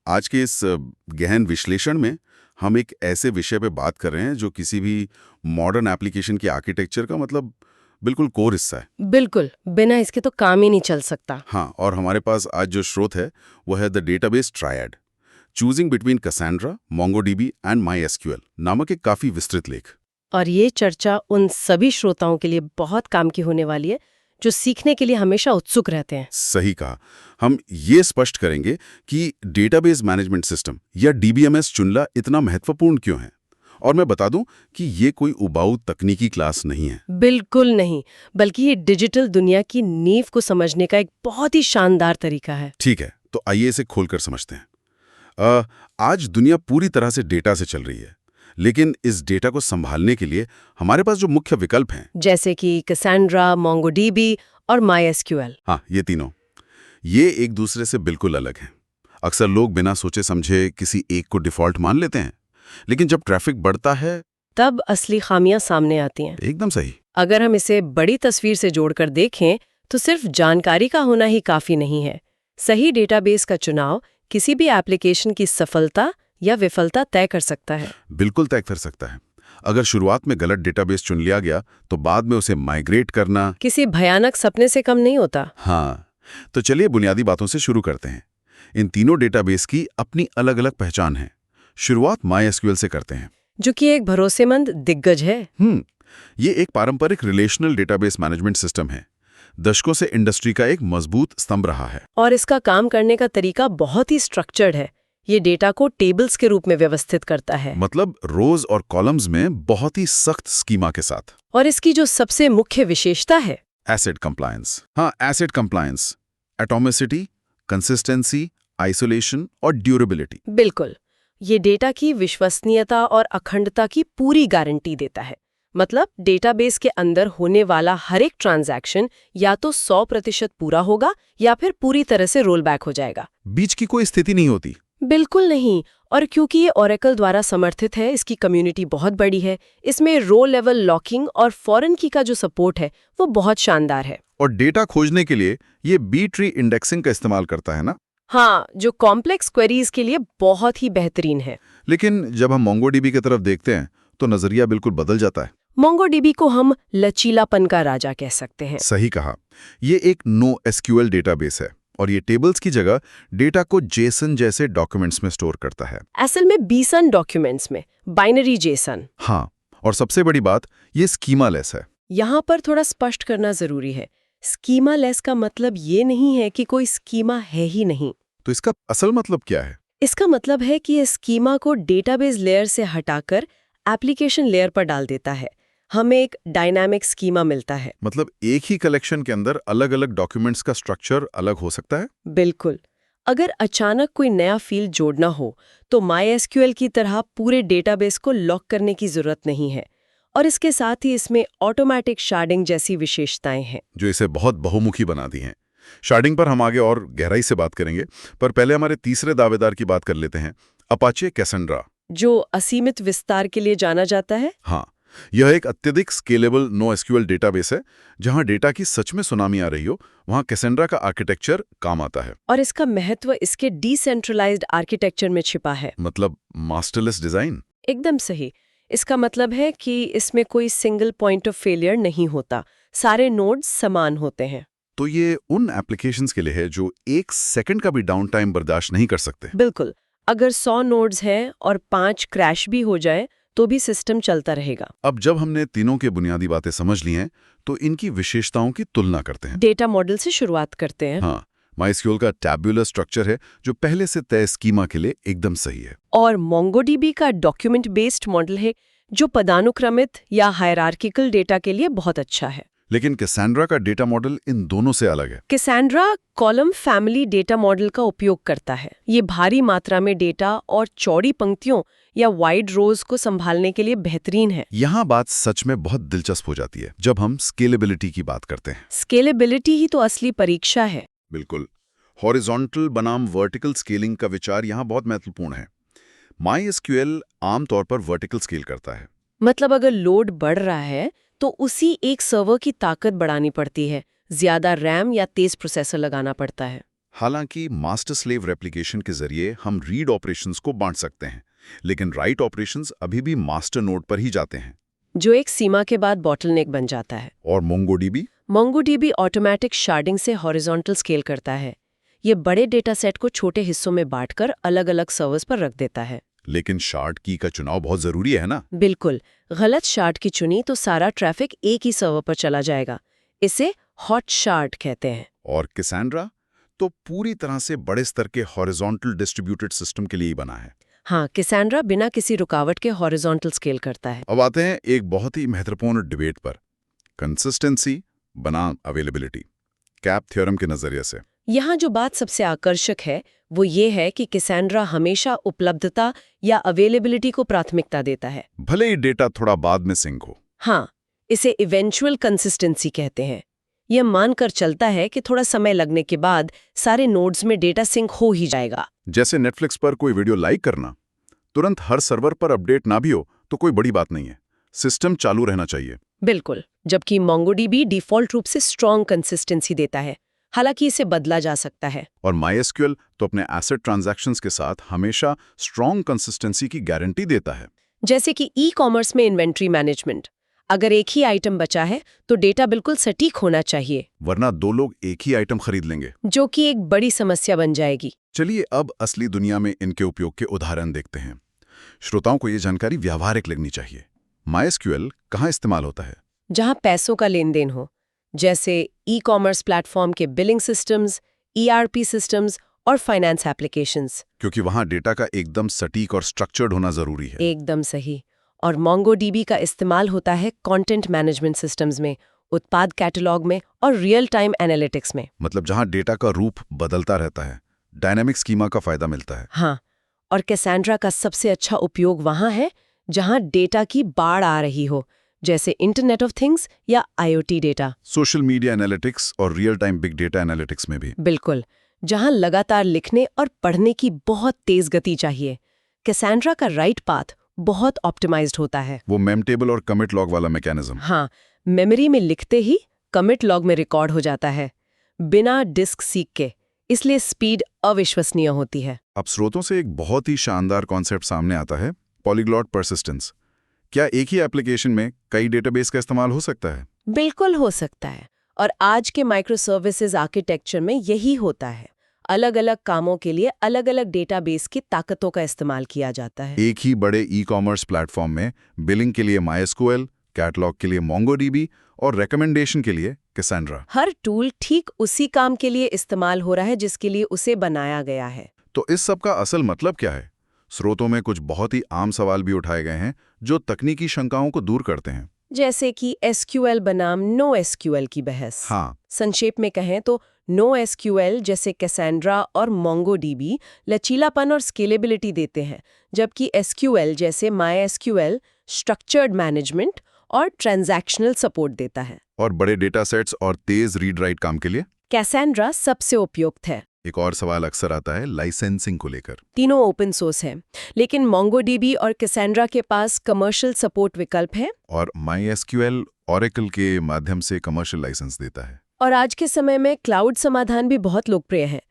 आज के इस गहन विश्लेषण में हम एक ऐसे विषय पे बात कर रहे हैं जो किसी भी मॉडर्न एप्लीकेशन की आर्किटेक्चर का मतलब बिल्कुल कोर हिस्सा है। बिल्कुल, बिना इसके तो काम ही नहीं चल सकता। हाँ, और हमारे पास आज जो स्रोत है वो है the database triad, choosing between Cassandra, MongoDB and MySQL नामक एक काफी विस्तृत लेख। और ये चर्चा उन सभी श्रोताओं के लिए बहुत काम की होने वाली है जो सीखने के लिए हमेशा उत्सुक रहते हैं। सही कहा। हम ये स्पष्ट करेंगे कि डेटाबेस मैनेजमेंट सिस्टम या डीबीएमएस चुनना इतना महत्वपूर्ण क्यों है, और मैं बता दूं कि ये कोई उबाऊ तकनीकी क्लास नहीं है। बिल्कुल नहीं, बल्कि ये डिजिटल दुनिया की नींव को समझने का एक बहुत ही शानदार तरीका है। ठीक है, तो आइए इसे खोलकर समझते हैं। आज दुनिया पूरी तरह से डेटा से चल रही है, लेकिन इस डेटा को संभालने के लिए हमारे पास जो मुख्य विकल्प हैं, जैसे कि कैसेंड्रा, मोंगोडीबी और माईएसक्यूएल। हाँ, ये तीनों, ये एक दूसरे से बिल्कुल अलग हैं। अक्सर लोग बिना सोचे समझे किसी एक को डिफॉल्ट मान लेते हैं, लेकिन जब ट्रैफिक बढ़ता है तब असली खामियां सामने आती हैं। एकदम सही। अगर हम इसे बड़ी तस्वीर से जोड़कर देखें तो सिर्फ जानकारी का होना ही काफी नहीं है। सही डेटाबेस का चुनाव किसी भी एप्लीकेशन की सफलता या विफलता तय कर सकता है। बिल्कुल तय कर सकता है। अगर शुरुआत में गलत डेटाबेस चुन लिया गया तो बाद में उसे माइग्रेट करना किसी भयानक सपने से कम नहीं होता। हाँ, तो चलिए बुनियादी बातों से शुरू करते हैं। इन तीनों डेटाबेस की अपनी अलग अलग पहचान है। शुरुआत माईएसक्यूएल से करते हैं, जो कि एक भरोसेमंद दिग्गज है। ये एक पारंपरिक रिलेशनल डेटाबेस मैनेजमेंट सिस्टम है। दशकों से इंडस्ट्री का एक मजबूत स्तंभ रहा है। और इसका काम करने का तरीका बहुत ही स्ट्रक्चर्ड है। ये डेटा को टेबल्स के रूप में व्यवस्थित करता है, मतलब रोज और कॉलम्स में बहुत ही सख्त स्कीमा के साथ। और इसकी जो सबसे मुख्य विशेषता है एसिड कंप्लायंस। हाँ, acid compliance, atomicity, consistency, isolation और ड्यूरेबिलिटी। बिल्कुल, ये डेटा की विश्वसनीयता और अखंडता की पूरी गारंटी देता है। मतलब डेटाबेस के अंदर होने वाला हर एक ट्रांजैक्शन या तो 100% पूरा होगा या फिर पूरी तरह से रोल बैक हो जाएगा। बीच की कोई स्थिति नहीं होती। बिल्कुल नहीं। और क्योंकि ये ओरेकल द्वारा समर्थित है, इसकी कम्युनिटी बहुत बड़ी है। इसमें रो लेवल लॉकिंग और फॉरेन की का जो सपोर्ट है वो बहुत शानदार है। और डेटा खोजने के लिए ये बी ट्री इंडेक्सिंग का इस्तेमाल करता है ना? हाँ, जो कॉम्प्लेक्स क्वेरीज के लिए बहुत ही बेहतरीन है। लेकिन जब हम मोंगोडीबी की तरफ देखते हैं तो नजरिया बिल्कुल बदल जाता है। मोंगोडीबी को हम लचीलापन का राजा कह सकते हैं। सही कहा। ये एक नो एसक्यूएल डेटाबेस है और ये टेबल्स की जगह डेटा को जेसन जैसे डॉक्यूमेंट्स में स्टोर करता है। असल में बीसन डॉक्यूमेंट्स में बाइनरी जेसन। हाँ, और सबसे बड़ी बात, ये स्कीमा लेस है। यहाँ पर थोड़ा स्पष्ट करना जरूरी है। स्कीमा लेस का मतलब ये नहीं है कि कोई स्कीमा है ही नहीं। तो इसका असल मतलब क्या है? इसका मतलब है कि ये स्कीमा को डेटाबेस लेयर से हटाकर एप्लीकेशन लेयर पर डाल देता है। हमें एक डायनामिक स्कीमा मिलता है। मतलब एक ही कलेक्शन के अंदर अलग अलग डॉक्यूमेंट्स का स्ट्रक्चर अलग हो सकता है? बिल्कुल। अगर अचानक कोई नया फील्ड जोड़ना हो तो माईएसक्यूएल की तरह पूरे डेटाबेस को लॉक करने की जरूरत नहीं है। और इसके साथ ही इसमें ऑटोमेटिक शार्डिंग जैसी विशेषताएं हैं जो इसे बहुत बहुमुखी बना दी हैं। शार्डिंग पर हम आगे और गहराई से बात करेंगे, पर पहले हमारे तीसरे दावेदार की बात कर लेते हैं, अपाचे कैसेंड्रा, जो असीमित विस्तार के लिए जाना जाता है। हाँ, यह एक अत्यधिक स्केलेबल नो एसक्यूएल डेटाबेस है। जहां डेटा की सच में सुनामी आ रही हो वहां कैसेंड्रा का आर्किटेक्चर काम आता है। और इसका महत्व इसके डिसेंट्रलाइज्ड आर्किटेक्चर में छिपा है। मतलब मास्टरलेस डिजाइन। एकदम सही। इसका मतलब है कि इसमें कोई सिंगल पॉइंट ऑफ फेलियर नहीं होता, सारे नोड्स समान होते हैं। तो ये उन एप्लीकेशंस के लिए है जो 1 सेकंड का भी डाउन टाइम बर्दाश्त नहीं कर सकते। बिल्कुल। अगर 100 नोड्स हैं और 5 क्रैश भी हो जाए तो भी सिस्टम चलता रहेगा। अब जब हमने तीनों के बुनियादी बातें समझ ली हैं तो इनकी विशेषताओं की तुलना करते हैं। डेटा मॉडल से शुरुआत करते हैं। हाँ, माईएसक्यूएल का टैब्यूलर स्ट्रक्चर है जो पहले से तय स्कीमा के लिए एकदम सही है। और मोंगोडीबी का डॉक्यूमेंट बेस्ड मॉडल है जो पदानुक्रमित या हायरार्किकल डेटा के लिए बहुत अच्छा है। लेकिन कैसेंड्रा का डेटा मॉडल इन दोनों से अलग है। Cassandra column family data model का उपयोग करता है। ये भारी मात्रा में डेटा और चौड़ी पंक्तियों या वाइड रोज को संभालने के लिए बेहतरीन है। यहाँ बात सच में बहुत दिलचस्प हो जाती है जब हम स्केलेबिलिटी की बात करते हैं। स्केलेबिलिटी ही तो असली परीक्षा है। बिल्कुल। हॉरिजॉन्टल बनाम वर्टिकल स्केलिंग का विचार यहाँ बहुत महत्वपूर्ण है। माईएसक्यूएल आमतौर पर वर्टिकल स्केल करता है। मतलब अगर लोड बढ़ रहा है तो उसी एक सर्वर की ताकत बढ़ानी पड़ती है, ज्यादा रैम या तेज प्रोसेसर लगाना पड़ता है। हालांकि मास्टर स्लेव रेप्लिकेशन के जरिए हम रीड ऑपरेशंस को बांट सकते हैं, लेकिन राइट ऑपरेशंस अभी भी मास्टर नोड पर ही जाते हैं। जो एक सीमा के बाद बॉटलनेक बन जाता है। और मोंगोडीबी? मोंगोडीबी ऑटोमेटिक शार्डिंग से हॉरिजॉन्टल स्केल करता है। ये बड़े डेटा सेट को छोटे हिस्सों में बांटकर अलग-अलग सर्वर्स पर रख देता है। लेकिन शार्ड की का चुनाव बहुत जरूरी है ना? बिल्कुल, गलत शार्ड की चुनी तो सारा ट्रैफिक एक ही सर्वर पर चला जाएगा। इसे हॉट शार्ड कहते हैं। और कैसेंड्रा तो पूरी तरह से बड़े स्तर के हॉरिजॉन्टल डिस्ट्रीब्यूटेड सिस्टम के लिए ही बना है। हाँ, कैसेंड्रा बिना किसी रुकावट के हॉरिजॉन्टल स्केल करता है। अब आते हैं एक बहुत ही महत्वपूर्ण डिबेट पर, कंसिस्टेंसी बनाम अवेलेबिलिटी, कैप थ्योरम के नजरिए से। यहाँ जो बात सबसे आकर्षक है वो ये है कि कैसेंड्रा हमेशा उपलब्धता या अवेलेबिलिटी को प्राथमिकता देता है, भले ही डेटा थोड़ा बाद में सिंक हो। हाँ, इसे इवेंचुअल कंसिस्टेंसी कहते हैं। यह मानकर चलता है कि थोड़ा समय लगने के बाद सारे नोड्स में डेटा सिंक हो ही जाएगा। जैसे नेटफ्लिक्स पर कोई वीडियो लाइक करना, तुरंत हर सर्वर पर अपडेट ना भी हो तो कोई बड़ी बात नहीं है, सिस्टम चालू रहना चाहिए। बिल्कुल, जबकि मोंगोडीबी डिफॉल्ट रूप से स्ट्रॉन्ग कंसिस्टेंसी देता है, हालांकि इसे बदला जा सकता है। और MySQL तो अपने एसेट ट्रांजैक्शंस के साथ हमेशा स्ट्रॉन्ग कंसिस्टेंसी की गारंटी देता है। जैसे कि ई-कॉमर्स में इन्वेंट्री मैनेजमेंट, अगर एक ही आइटम बचा है तो डेटा बिल्कुल सटीक होना चाहिए, वरना दो लोग एक ही आइटम खरीद लेंगे, जो कि एक बड़ी समस्या बन जाएगी। चलिए अब असली दुनिया में इनके उपयोग के उदाहरण देखते हैं। श्रोताओं को ये जानकारी व्यावहारिक लगनी चाहिए। MySQL कहाँ इस्तेमाल होता है? जहां पैसों का लेन देन हो, जैसे ई-कॉमर्स प्लेटफॉर्म के बिलिंग सिस्टम्स, ERP सिस्टम्स और फाइनेंस एप्लीकेशंस। क्योंकि वहाँ डेटा का एकदम सटीक और स्ट्रक्चर्ड होना जरूरी है। एकदम सही। और मोंगोडीबी का इस्तेमाल होता है कंटेंट मैनेजमेंट सिस्टम्स में, उत्पाद कैटलॉग में और रियल टाइम एनालिटिक्स में। मतलब जहाँ डेटा का रूप बदलता रहता है, डायनामिक स्कीमा का फायदा मिलता है। हाँ, और कैसेंड्रा का सबसे अच्छा उपयोग वहाँ है जहाँ डेटा की बाढ़ आ रही हो, जैसे इंटरनेट ऑफ थिंग्स या IoT data. Social media analytics और real time big data analytics में भी। बिल्कुल, जहाँ लगातार लिखने और पढ़ने की बहुत तेज गति चाहिए। कैसेंड्रा का राइट पाथ बहुत ऑप्टिमाइज्ड होता है। वो मेम टेबल और कमिट लॉग वाला मैकेनिज्म। हाँ, मेमोरी में लिखते ही कमिट लॉग में रिकॉर्ड हो जाता है, बिना डिस्क सीक के, इसलिए स्पीड अविश्वसनीय होती है। अब स्रोतों से एक बहुत ही शानदार कॉन्सेप्ट सामने आता है, पॉलीग्लॉट परसिस्टेंस। क्या एक ही एप्लीकेशन में कई डेटाबेस का इस्तेमाल हो सकता है? बिल्कुल हो सकता है, और आज के माइक्रो सर्विसेज आर्किटेक्चर में यही होता है। अलग अलग कामों के लिए अलग अलग डेटाबेस की ताकतों का इस्तेमाल किया जाता है। एक ही बड़े ई-कॉमर्स प्लेटफॉर्म में बिलिंग के लिए MySQL, कैटलॉग के लिए MongoDB और रिकमेंडेशन के लिए कैसेंड्रा। हर टूल ठीक उसी काम के लिए इस्तेमाल हो रहा है जिसके लिए उसे बनाया गया है। तो इस सब का असल मतलब क्या है? स्रोतों में कुछ बहुत ही आम सवाल भी उठाए गए हैं जो तकनीकी शंकाओं को दूर करते हैं। जैसे कि SQL बनाम NoSQL की बहस। हाँ, संक्षेप में कहें तो NoSQL जैसे कैसेंड्रा और MongoDB लचीलापन और स्केलेबिलिटी देते हैं, जबकि SQL जैसे MySQL स्ट्रक्चर्ड मैनेजमेंट और ट्रांजैक्शनल सपोर्ट देता है। और बड़े डेटा सेट्स और तेज रीड राइट काम के लिए कैसेंड्रा सबसे उपयुक्त है। एक और सवाल अक्सर आता है लाइसेंसिंग को लेकर। तीनों ओपन सोर्स हैं, लेकिन MongoDB और कैसेंड्रा के पास कमर्शियल सपोर्ट विकल्प है, और MySQL Oracle के माध्यम से कमर्शियल लाइसेंस देता है। और आज के समय में क्लाउड समाधान भी बहुत लोकप्रिय है।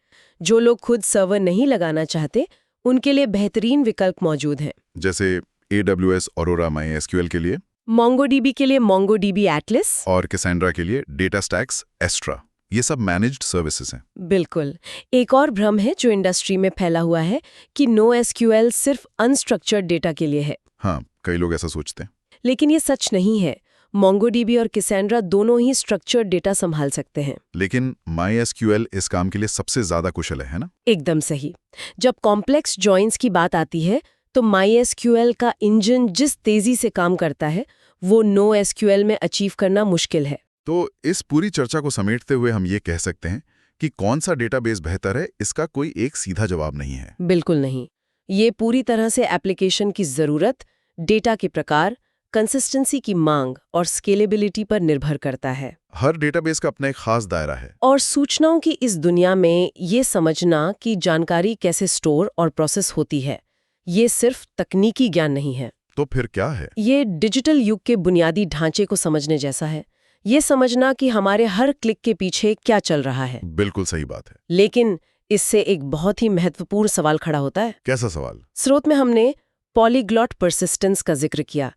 जो लोग खुद सर्वर नहीं लगाना चाहते, उनके लिए बेहतरीन विकल्प मौजूद हैं। जैसे AWS Aurora MySQL के लिए, MongoDB के लिए MongoDB Atlas, और कैसेंड्रा के लिए DataStax Astra। ये सब मैनेज्ड सर्विसेज हैं। बिल्कुल। एक और भ्रम है जो इंडस्ट्री में फैला हुआ है कि NoSQL सिर्फ अनस्ट्रक्चर्ड डेटा के लिए है। हाँ, कई लोग ऐसा सोचते हैं। लेकिन ये सच नहीं है। MongoDB और कैसेंड्रा दोनों ही स्ट्रक्चर्ड डेटा संभाल सकते हैं। लेकिन MySQL इस काम के लिए सबसे ज्यादा कुशल है ना? एकदम सही। जब कॉम्प्लेक्स जॉइंस की बात आती है तो MySQL का इंजन जिस तेजी से काम करता है वो NoSQL में अचीव करना मुश्किल है। तो इस पूरी चर्चा को समेटते हुए हम ये कह सकते हैं कि कौन सा डेटाबेस बेहतर है, इसका कोई एक सीधा जवाब नहीं है। बिल्कुल नहीं। ये पूरी तरह से एप्लीकेशन की ज़रूरत, डेटा के प्रकार, कंसिस्टेंसी की मांग और स्केलेबिलिटी पर निर्भर करता है। हर डेटाबेस का अपना एक खास दायरा है। और सूचनाओं की इस दुनिया में ये समझना कि जानकारी कैसे स्टोर और प्रोसेस होती है, ये सिर्फ तकनीकी ज्ञान नहीं है। तो फिर क्या है? ये डिजिटल युग के बुनियादी ढांचे को समझने जैसा है। ये समझना कि हमारे हर क्लिक के पीछे क्या चल रहा है। बिल्कुल सही बात है। लेकिन इससे एक बहुत ही महत्वपूर्ण सवाल खड़ा होता है। कैसा सवाल? स्रोत में हमने पॉलीग्लॉट परसिस्टेंस का जिक्र किया,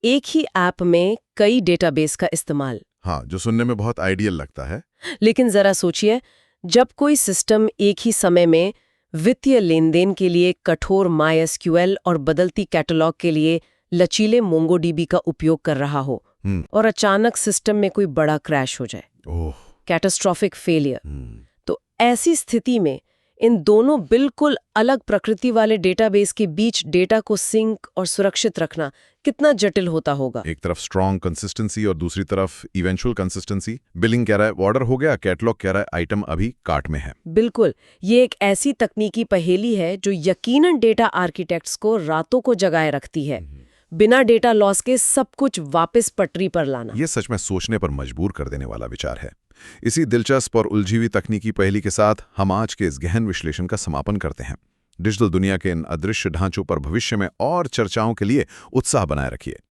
एक ही ऐप में कई डेटाबेस का इस्तेमाल। हाँ, जो सुनने में बहुत आइडियल लगता है। लेकिन जरा सोचिए, जब कोई सिस्टम एक ही समय में वित्तीय लेनदेन के लिए कठोर MySQL और बदलती कैटलॉग के लिए लचीले मोंगोडीबी का उपयोग कर रहा हो और अचानक सिस्टम में कोई बड़ा क्रैश हो जाए, ओह। कैटास्ट्रोफिक फेलियर, तो ऐसी स्थिति में इन दोनों बिल्कुल अलग प्रकृति वाले डेटाबेस के बीच डेटा को सिंक और सुरक्षित रखना कितना जटिल होता होगा। एक तरफ स्ट्रॉन्ग कंसिस्टेंसी और दूसरी तरफ इवेंचुअल कंसिस्टेंसी। बिलिंग कह रहा है ऑर्डर हो गया, कैटलॉग कह रहा है आइटम अभी कार्ट में है। बिल्कुल, ये एक ऐसी तकनीकी पहेली है जो यकीनन डेटा आर्किटेक्ट्स को रातों को जगाए रखती है। बिना डेटा लॉस के सब कुछ वापस पटरी पर लाना। ये सच में सोचने पर मजबूर कर देने वाला विचार है। इसी दिलचस्प और उलझी हुई तकनीकी पहेली के साथ हम आज के इस गहन विश्लेषण का समापन करते हैं। डिजिटल दुनिया के इन अदृश्य ढांचों पर भविष्य में और चर्चाओं के लिए उत्साह बनाए रखिए।